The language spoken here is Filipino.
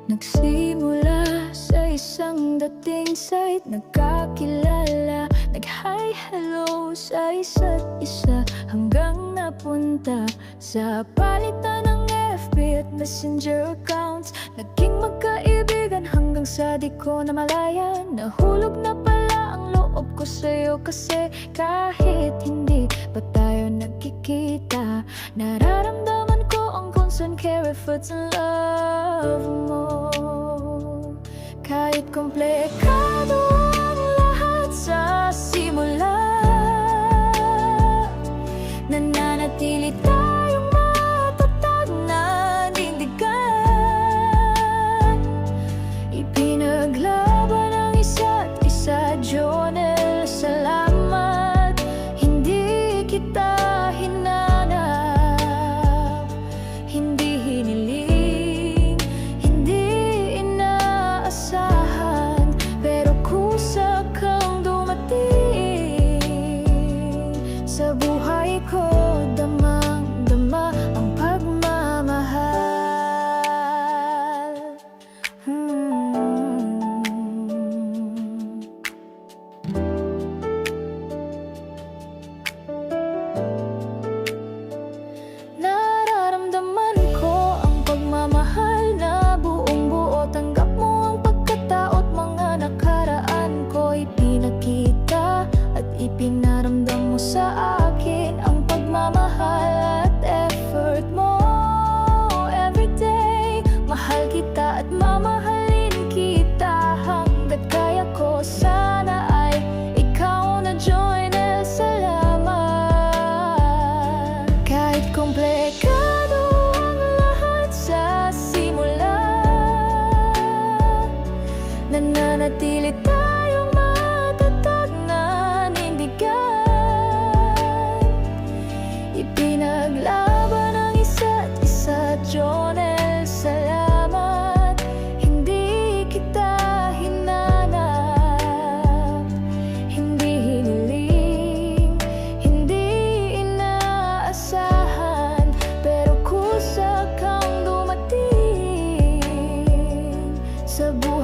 Nagsimula sa isang dating site, nagkakilala, nag-hi hello sa isa't isa, hanggang napunta sa palitan ng FB at Messenger accounts. Naging magkaibigan hanggang sa di ko namalayan, nahulog na pala ang loob ko sa'yo. Kasi kahit hindi pa tayo nagkikita, nararamdaman ko ang constant care, efforts and love mo. Kahit komplikado ang lahat sa simula, nananatili tayong matatag na nindigan. Ipinaglaban ang isa't isa, Jonel, salamat. Hindi kita hinanap, hindi hiniling, hindi inaasahan, pero kusa kang dumating sa buhay ko. Damang-dama ang pagmamahal. Nararamdaman ko ang pagmamahal na buong-buo. Tanggap mo ang pagkatao't mga nakaraan ko. Ipinakita at ipinaramdam mo sa akin ang pagmamahal at effort mo. Everyday, mahal kita at mamahalin kita hanggat kaya ko. Sana ay ikaw na, Jonel, salamat. Kahit komplikado ang lahat sa simula, nananatili tayong matatag na nindigan. Ipinaglaban ang isa't isa, Jonel, salamat. Hindi kita hinanap, hindi hiniling, hindi inaasahan, pero kusa kang dumating sa buhay